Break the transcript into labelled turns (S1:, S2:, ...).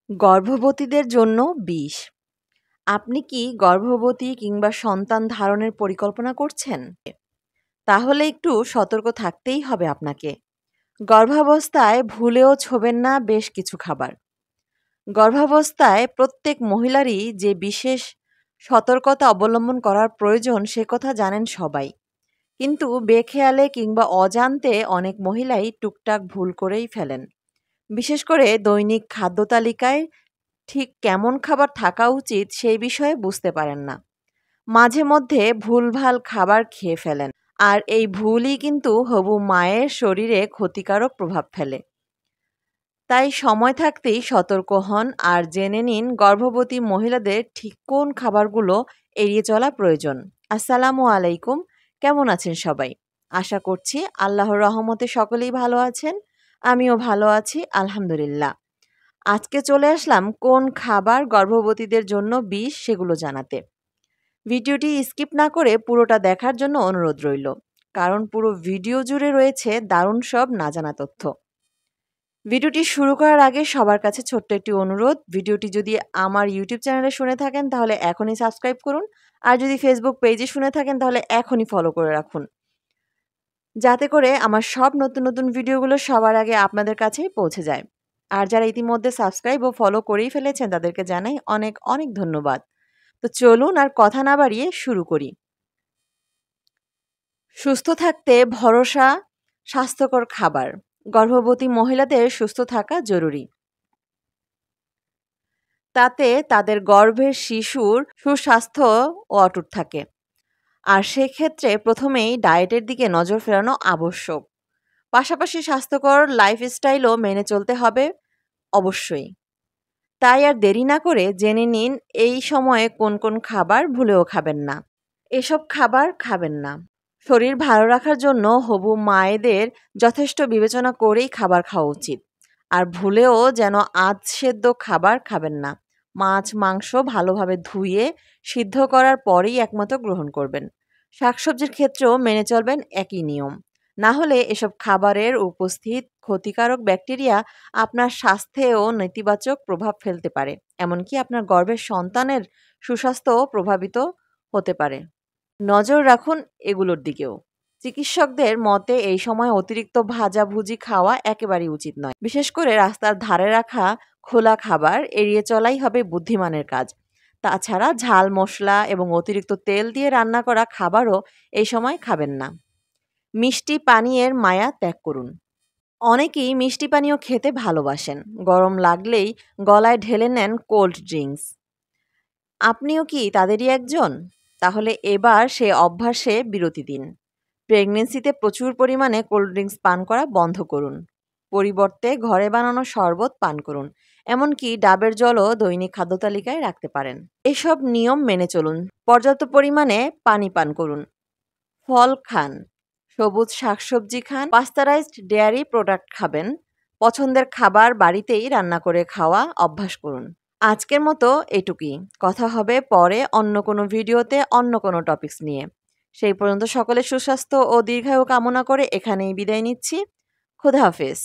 S1: গর্ভবতীদের জন্য বিষ। আপনি কি গর্ভবতী কিংবা সন্তান ধারণের পরিকল্পনা করছেন? তাহলে একটু সতর্ক থাকতেই হবে আপনাকে। গর্ভাবস্থায় ভুলেও ছোবেন না বেশ কিছু খাবার। গর্ভাবস্থায় প্রত্যেক মহিলারই যে বিশেষ সতর্কতা অবলম্বন করার প্রয়োজন সে কথা জানেন সবাই। কিন্তু বেখেয়ালে কিংবা অজান্তে অনেক মহিলাই টুকটাক ভুল করেই ফেলেন। বিশেষ করে দৈনিক খাদ্য তালিকায় ঠিক কেমন খাবার থাকা উচিত সেই বিষয়ে বুঝতে পারেন না। মাঝে মধ্যে ভুলভাল খাবার খেয়ে ফেলেন। আর এই ভুলই কিন্তু হবু মায়ের শরীরে ক্ষতিকারক প্রভাব ফেলে। তাই সময় থাকতেই সতর্ক হন আর জেনে নিন গর্ভবতী মহিলাদের ঠিক কোন খাবারগুলো এড়িয়ে চলা প্রয়োজন। আসসালামু আলাইকুম, কেমন আছেন সবাই? আশা করছি আল্লাহর রহমতে সকলেই ভালো আছেন। আমিও ভালো আছি, আলহামদুলিল্লাহ। আজকে চলে আসলাম কোন খাবার গর্ভবতীদের জন্য বিষ সেগুলো জানাতে। ভিডিওটি স্কিপ না করে পুরোটা দেখার জন্য অনুরোধ রইল, কারণ পুরো ভিডিও জুড়ে রয়েছে দারুণ সব না জানা তথ্য। ভিডিওটি শুরু করার আগে সবার কাছে ছোট্ট একটি অনুরোধ, ভিডিওটি যদি আমার ইউটিউব চ্যানেলে শুনে থাকেন তাহলে এখনই সাবস্ক্রাইব করুন, আর যদি ফেসবুক পেজে শুনে থাকেন তাহলে এখনই ফলো করে রাখুন, যাতে করে আমার সব নতুন নতুন ভিডিওগুলো সবার আগে আপনাদের কাছেই পৌঁছে যায়। আর যারা ইতিমধ্যে সাবস্ক্রাইব ও ফলো করেই ফেলেছেন তাদেরকে জানাই অনেক অনেক ধন্যবাদ। তো চলুন আর কথা না বাড়িয়ে শুরু করি। সুস্থ থাকতে ভরসা স্বাস্থ্যকর খাবার। গর্ভবতী মহিলাদের সুস্থ থাকা জরুরি। তাতে তাদের গর্ভের শিশুর সুস্বাস্থ্য ও অটুট থাকে। আর সেক্ষেত্রে প্রথমেই ডায়েটের দিকে নজর ফেরানো আবশ্যক। পাশাপাশি স্বাস্থ্যকর লাইফস্টাইলও মেনে চলতে হবে অবশ্যই। তাই আর দেরি না করে জেনে নিন এই সময়ে কোন কোন খাবার ভুলেও খাবেন না। এসব খাবার খাবেন না। শরীর ভালো রাখার জন্য হবু মায়েদের যথেষ্ট বিবেচনা করেই খাবার খাওয়া উচিত। আর ভুলেও যেন আধ সেদ্ধ খাবার খাবেন না। মাছ মাংস ভালোভাবে ধুয়ে সিদ্ধ করার পরেই একমাত্র গ্রহণ করবেন। শাকসবজির ক্ষেত্রেও মেনে চলবেন একই নিয়ম। না হলে এসব খাবারের উপস্থিত ক্ষতিকারক ব্যাকটেরিয়া আপনার স্বাস্থ্যেও নেতিবাচক প্রভাব ফেলতে পারে, এমনকি আপনার গর্ভের সন্তানের সুস্বাস্থ্যও প্রভাবিত হতে পারে। নজর রাখুন এগুলোর দিকেও। চিকিৎসকদের মতে এই সময় অতিরিক্ত ভাজাভুজি খাওয়া একেবারেই উচিত নয়। বিশেষ করে রাস্তার ধারে রাখা খোলা খাবার এড়িয়ে চলাই হবে বুদ্ধিমানের কাজ। তাছাড়া ঝাল মশলা এবং অতিরিক্ত তেল দিয়ে রান্না করা খাবারও এই সময় খাবেন না। মিষ্টি পানীয়ের মায়া ত্যাগ করুন। অনেকেই মিষ্টি পানীয় খেতে ভালোবাসেন। গরম লাগলেই গলায় ঢেলে নেন কোল্ড ড্রিঙ্কস। আপনিও কি তাদেরই একজন? তাহলে এবার সে অভ্যাসে বিরতি দিন। প্রেগন্যান্সিতে প্রচুর পরিমাণে কোল্ড ড্রিঙ্কস পান করা বন্ধ করুন। পরিবর্তে ঘরে বানানো শরবত পান করুন। এমনকি ডাবের জলও দৈনিক খাদ্য তালিকায় রাখতে পারেন। এসব নিয়ম মেনে চলুন। পর্যাপ্ত পরিমাণে পানি পান করুন। ফল খান। সবুজ শাকসবজি খান। পাস্তারাইজড ডেয়ারি প্রোডাক্ট খাবেন। পছন্দের খাবার বাড়িতেই রান্না করে খাওয়া অভ্যাস করুন। আজকের মতো এটুকুই। কথা হবে পরে অন্য কোনো ভিডিওতে অন্য কোনো টপিকস নিয়ে। সেই পর্যন্ত সকলের সুস্বাস্থ্য ও দীর্ঘায়ু কামনা করে এখানেই বিদায় নিচ্ছি। খোদা হাফেজ।